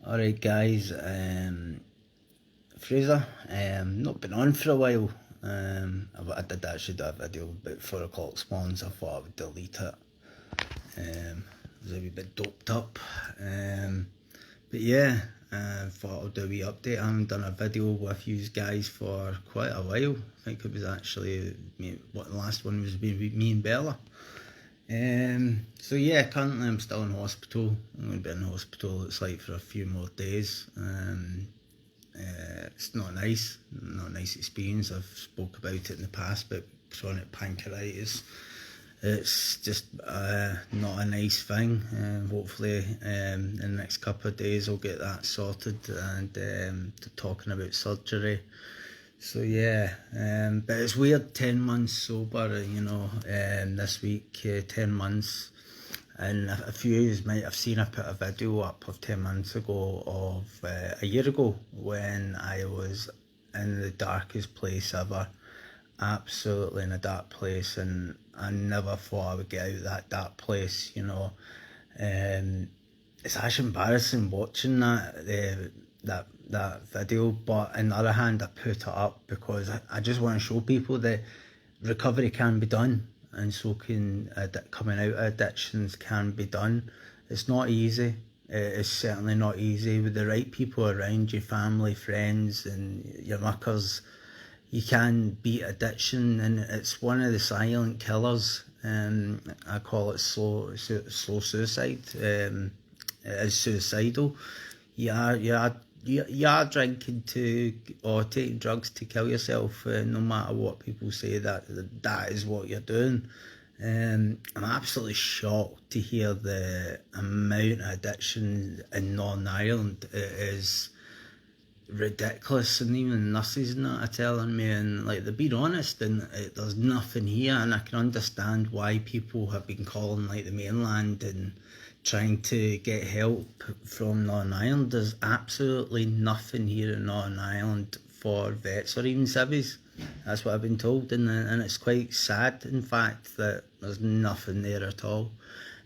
Alright guys, Fraser, not been on for a while. I did actually do a video about 4 o'clock this morning, so I thought I would delete it. I was a wee bit doped up. But yeah, thought I'll do a wee update. I haven't done a video with you guys for quite a while. I think it was actually, the last one was with me and Bella. So yeah, currently I'm still in hospital. I'm going to be in hospital, it's like for a few more days. It's not a nice experience. I've spoke about it in the past, but chronic pancreatitis, it's just not a nice thing. Hopefully in the next couple of days I'll get that sorted, and they're talking about surgery. So yeah, but it's weird, 10 months sober, you know, this week, 10 months. And a few of you might have seen I put a video up of 10 months ago of a year ago when I was in the darkest place ever. Absolutely in a dark place, and I never thought I would get out of that dark place, you know. It's actually embarrassing watching that video, but on the other hand I put it up because I just want to show people that recovery can be done, and so can coming out of addictions can be done. It's not easy. It's certainly not easy. With the right people around you, family, friends and your muckers, you can beat addiction, and it's one of the silent killers. I call it slow suicide. It is suicidal. You are drinking or taking drugs to kill yourself, no matter what people say, that is what you're doing. I'm absolutely shocked to hear the amount of addiction in Northern Ireland. It is ridiculous, and even the nurses and that are telling me, and like they're being honest, and there's nothing here. And I can understand why people have been calling like the mainland and trying to get help from Northern Ireland. There's absolutely nothing here in Northern Ireland for vets or even civvies. That's what I've been told, and it's quite sad, in fact, that there's nothing there at all.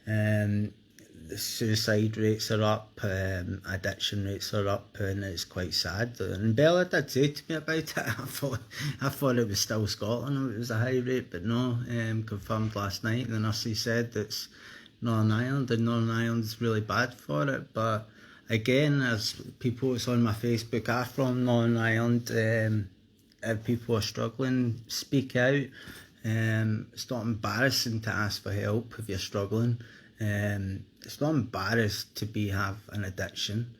The suicide rates are up, addiction rates are up, and it's quite sad. And Bella did say to me about it. I thought it was still Scotland, it was a high rate, but no, confirmed last night. The nurses said it's Northern Ireland, and Northern Ireland's really bad for it. But again, as people that's on my Facebook are from Northern Ireland, if people are struggling, speak out. It's not embarrassing to ask for help if you're struggling. It's not embarrassed to have an addiction.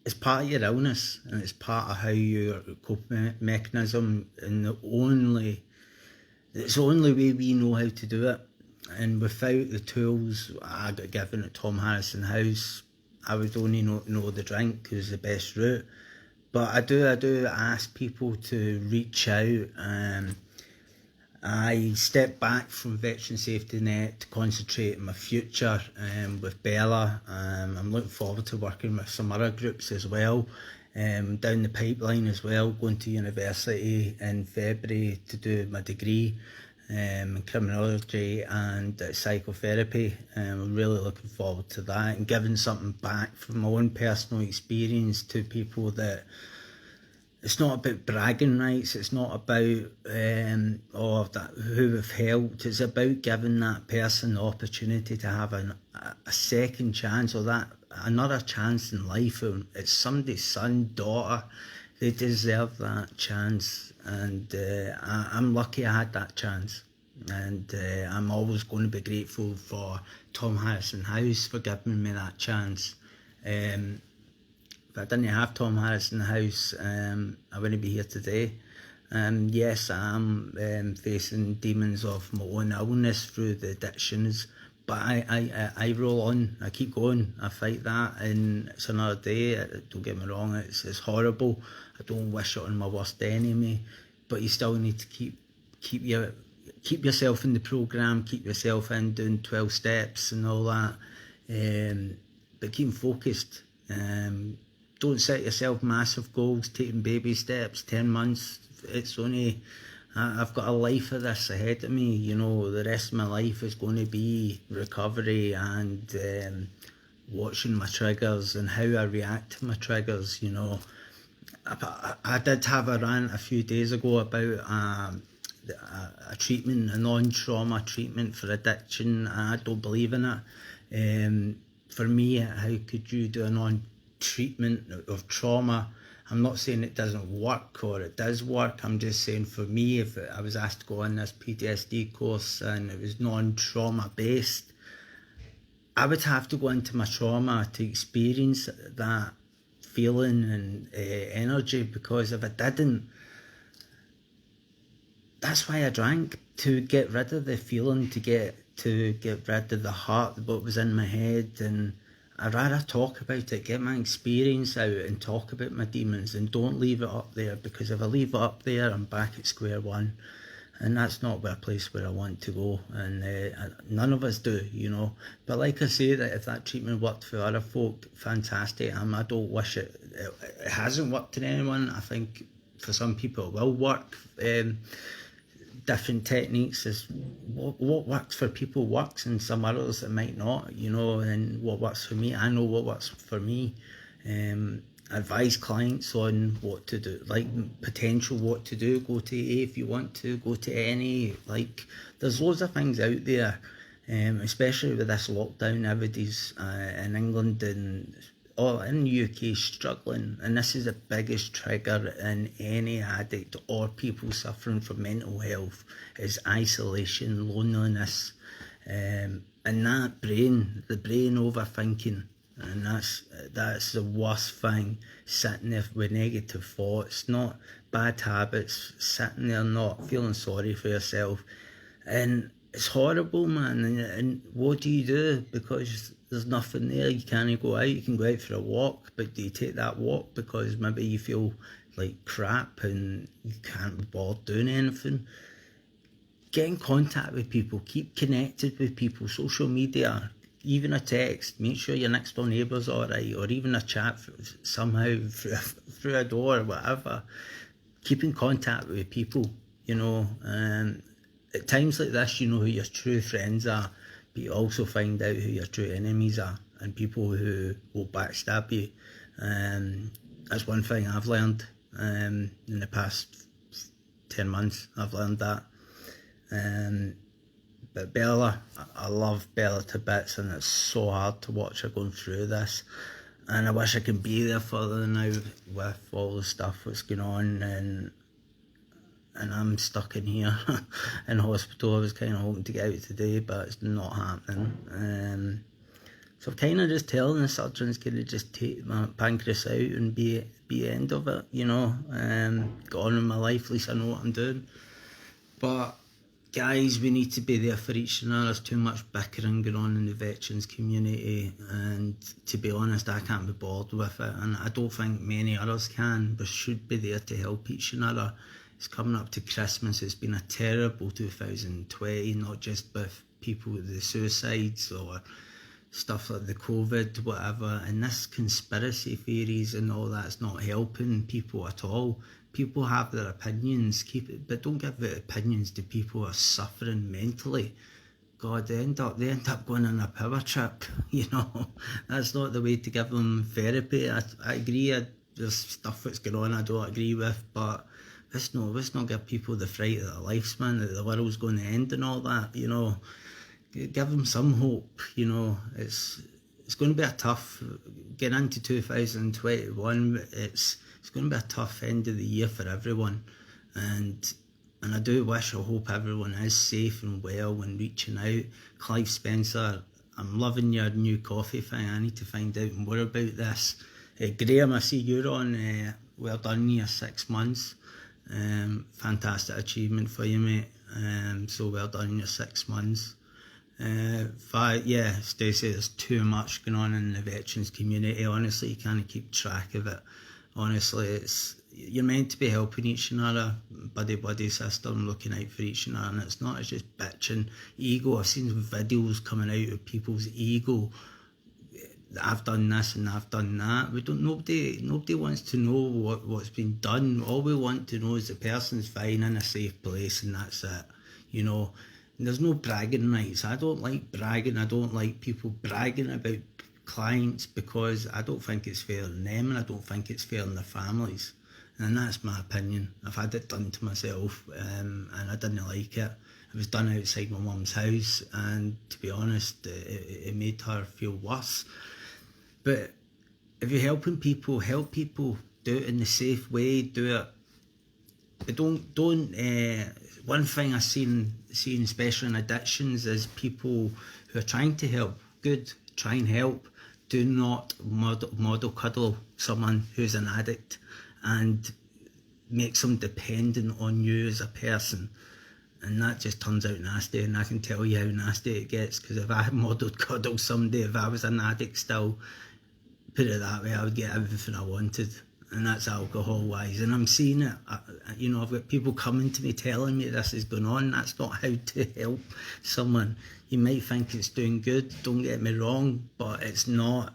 It's part of your illness, and it's part of how your coping mechanism, and it's the only way we know how to do it. And without the tools I got given at Tom Harrison House, I would only know the drink is the best route. But I do ask people to reach out. I stepped back from Veteran Safety Net to concentrate on my future with Bella. I'm looking forward to working with some other groups as well, down the pipeline as well, going to university in February to do my degree in criminology and psychotherapy. I'm really looking forward to that, and giving something back from my own personal experience to people. That it's not about bragging rights, it's not about who we've helped. It's about giving that person the opportunity to have a second chance, or that another chance in life. It's somebody's son, daughter. They deserve that chance, and I'm lucky I had that chance. And I'm always going to be grateful for Tom Harrison House for giving me that chance. If I didn't have Tom Harrison House, I wouldn't be here today. Yes, I'm facing demons of my own illness through the addictions, but I roll on, I keep going, I fight that, and it's another day. Don't get me wrong, it's horrible. I don't wish it on my worst enemy, but you still need to keep yourself in the programme, keep yourself in doing 12 steps and all that, but keep focused. Don't set yourself massive goals, taking baby steps, 10 months. It's only, I've got a life of this ahead of me, you know. The rest of my life is going to be recovery and watching my triggers and how I react to my triggers, you know. I did have a rant a few days ago about a treatment, a non-trauma treatment for addiction. I don't believe in it. For me, how could you do a non-treatment of trauma? I'm not saying it doesn't work or it does work. I'm just saying for me, if I was asked to go on this PTSD course and it was non-trauma based, I would have to go into my trauma to experience that feeling and energy, because if I didn't, that's why I drank, to get rid of the feeling, to get rid of the heart, what was in my head. And I'd rather talk about it, get my experience out and talk about my demons, and don't leave it up there, because if I leave it up there, I'm back at square one. And that's not a place where I want to go, and none of us do, you know. But like I say, that if that treatment worked for other folk, fantastic. I don't wish it hasn't worked for anyone. I think for some people it will work. Different techniques is what works for people works, and some others it might not, you know. And what works for me, I know what works for me. Advise clients on what to do, like potential what to do. Go to AA if you want to, go to any, like there's loads of things out there, especially with this lockdown. Everybody's in England and in the UK struggling, and this is the biggest trigger in any addict or people suffering from mental health, is isolation, loneliness, and that the brain overthinking. And that's the worst thing, sitting there with negative thoughts, not bad habits, sitting there not feeling sorry for yourself. And it's horrible, man. And what do you do? Because there's nothing there. You can't go out. You can go out for a walk, but do you take that walk because maybe you feel like crap and you can't be bothered doing anything? Get in contact with people. Keep connected with people. Social media. Even a text, make sure your next door neighbour's alright, or even a chat somehow through a door or whatever. Keep in contact with people, you know. At times like this, you know who your true friends are, but you also find out who your true enemies are, and people who will backstab you. That's one thing I've learned in the past 10 months. I've learned that. But Bella, I love Bella to bits, and it's so hard to watch her going through this. And I wish I could be there for her now with all the stuff that's going on, and I'm stuck in here in hospital. I was kind of hoping to get out today, but it's not happening. So I'm kind of just telling the surgeons, can they just take my pancreas out and be the end of it, you know. Go on in my life, at least I know what I'm doing. But guys, we need to be there for each other. There's too much bickering going on in the veterans community, and to be honest, I can't be bothered with it, and I don't think many others can. We should be there to help each other. It's coming up to Christmas. It's been a terrible 2020, not just with people with the suicides or stuff like the COVID, whatever, and this conspiracy theories and all that's not helping people at all. People have their opinions, keep it, but don't give the opinions to people who are suffering mentally. God, they end up going on a power trip, you know. That's not the way to give them therapy. I agree, there's stuff that's going on I don't agree with, but let's not give people the fright of their lives, man, that the world's going to end and all that, you know. Give them some hope, you know. It's going to be a tough, getting into 2021, it's going to be a tough end of the year for everyone, and I do wish, I hope everyone is safe and well and reaching out. Clive Spencer, I'm loving your new coffee thing. I need to find out more about this. Graham, I see you're on. Well done, your 6 months. Fantastic achievement for you, mate. So well done in your 6 months. Stacey, there's too much going on in the veterans community. Honestly, you can't keep track of it. Honestly, you're meant to be helping each other, buddy system, looking out for each other, and it's not just bitching, ego. I've seen videos coming out of people's ego. I've done this and I've done that. Nobody wants to know what's been done. All we want to know is the person's fine in a safe place, and that's it, you know. And there's no bragging rights. I don't like bragging. I don't like people bragging about clients because I don't think it's fair on them, and I don't think it's fair on their families. And that's my opinion. I've had it done to myself, and I didn't like it. It was done outside my mum's house, and to be honest, it made her feel worse. But if you're helping people, help people. Do it in the safe way. Do it. But don't. One thing I've seen, especially in addictions, is people who are trying to help. Good, try and help. Do not model cuddle someone who's an addict and makes them dependent on you as a person. And that just turns out nasty, and I can tell you how nasty it gets, because if I had modelled cuddle someday, if I was an addict still, put it that way, I would get everything I wanted, and that's alcohol wise. And I'm seeing it, I've got people coming to me telling me this is going on. That's not how to help someone. You might think it's doing good, don't get me wrong, but it's not.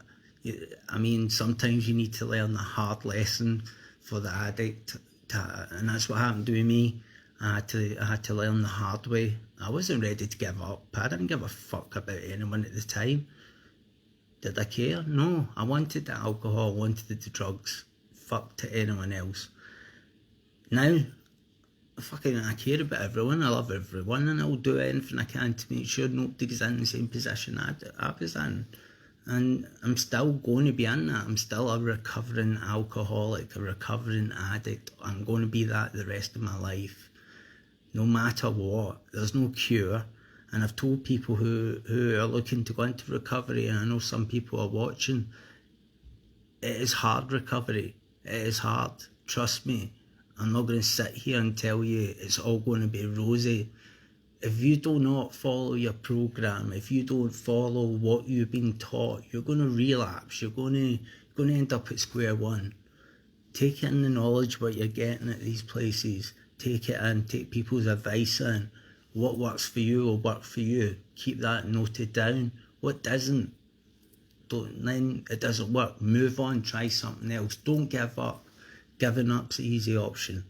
I mean, sometimes you need to learn the hard lesson for the addict, and that's what happened to me. I had to learn the hard way. I wasn't ready to give up. I didn't give a fuck about anyone at the time. Did I care? No. I wanted the alcohol, I wanted the drugs. Fuck to anyone else. Now, I care about everyone. I love everyone, and I'll do anything I can to make sure nobody's in the same position I was in. And I'm still going to be in that. I'm still a recovering alcoholic, a recovering addict. I'm going to be that the rest of my life. No matter what. There's no cure. And I've told people who are looking to go into recovery, and I know some people are watching, it is hard recovery. It is hard. Trust me. I'm not going to sit here and tell you it's all going to be rosy. If you do not follow your program, if you don't follow what you've been taught, you're going to relapse. You're going to end up at square one. Take in the knowledge what you're getting at these places. Take it in. Take people's advice in. What works for you will work for you. Keep that noted down. What doesn't, then it doesn't work. Move on. Try something else. Don't give up. Giving up's the easy option.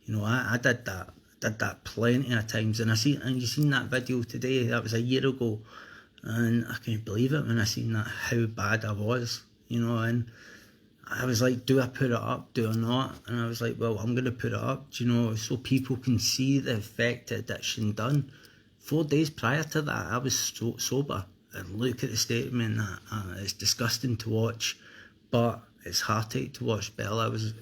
I did that. Did that plenty of times, and you seen that video today. That was a year ago, and I can't believe it when I seen that, how bad I was, and I was like, do I put it up, do I not? And I was like, well, I'm going to put it up, so people can see the effect that addiction done. 4 days prior to that, I was sober, and look at the statement. It's disgusting to watch, but it's heartache to watch. Bella was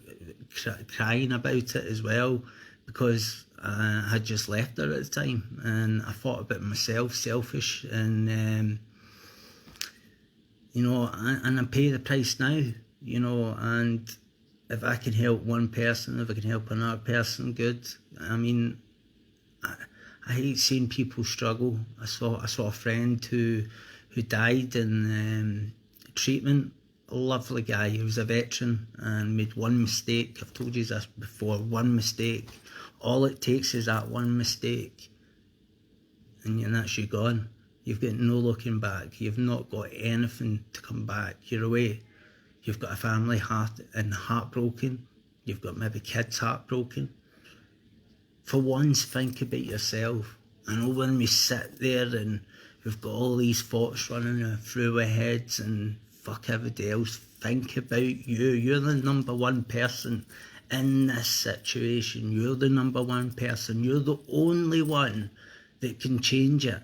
crying about it as well, because I had just left her at the time, and I thought about myself, selfish, and and I pay the price now, and if I can help one person, if I can help another person, good. I mean, I hate seeing people struggle. I saw a friend who died in treatment. A lovely guy. He was a veteran and made one mistake. I've told you this before. One mistake. All it takes is that one mistake, and that's you gone. You've got no looking back. You've not got anything to come back. You're away. You've got a family heartbroken. You've got maybe kids heartbroken. For once, think about yourself. I know when we sit there and we've got all these thoughts running through our heads and fuck everybody else, think about you. You're the number one person in this situation. You're the number one person. You're the only one that can change it.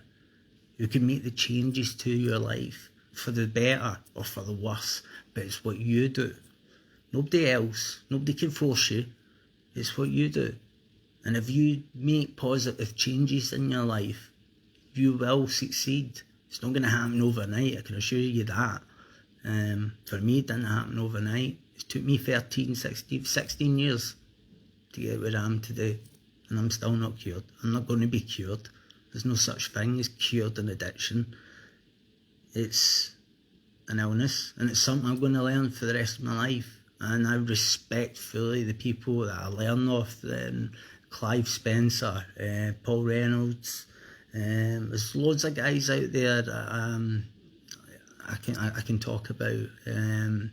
You can make the changes to your life for the better or for the worse, but it's what you do. Nobody else. Nobody can force you. It's what you do. And if you make positive changes in your life, you will succeed. It's not going to happen overnight, I can assure you that. For me, it didn't happen overnight. It took me 16 years to get where I am today, and I'm still not cured. I'm not going to be cured. There's no such thing as cured in addiction. It's an illness, and it's something I'm going to learn for the rest of my life. And I respect fully the people that I learn off, Clive Spencer, Paul Reynolds. There's loads of guys out there that I can talk about, and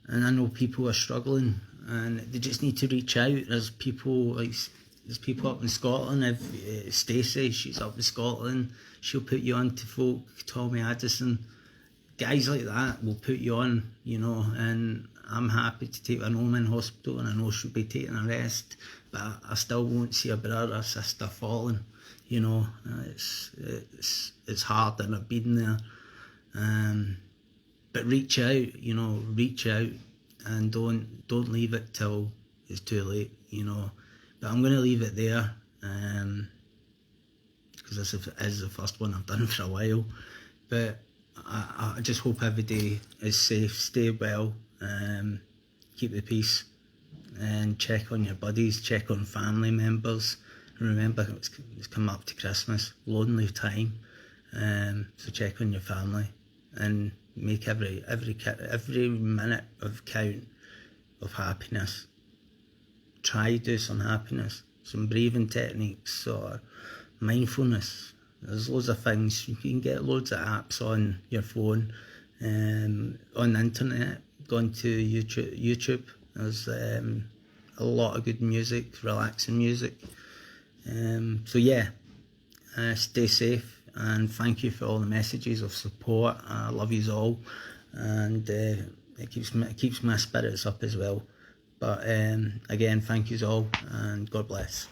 I know people are struggling, and they just need to reach out. There's people up in Scotland. If Stacey, she's up in Scotland, she'll put you on to folk. Tommy Addison, guys like that will put you on, you know, and I'm happy to take, I know I'm in hospital and I know she'll be taking a rest, but I still won't see a brother or sister falling, you know. It's hard and I've been there. But reach out, you know, reach out, and don't leave it till it's too late, you know. But I'm going to leave it there, because this is the first one I've done for a while. But I just hope everybody is safe, stay well, keep the peace, and check on your buddies, check on family members. And remember, it's come up to Christmas, lonely time, so check on your family and make every minute of count of happiness. Try do some happiness, some breathing techniques or mindfulness. There's loads of things. You can get loads of apps on your phone, on the internet. Go onto YouTube. There's a lot of good music, relaxing music. So yeah, stay safe, and thank you for all the messages of support. I love yous all, and it keeps my spirits up as well. But again, thank yous all, and God bless.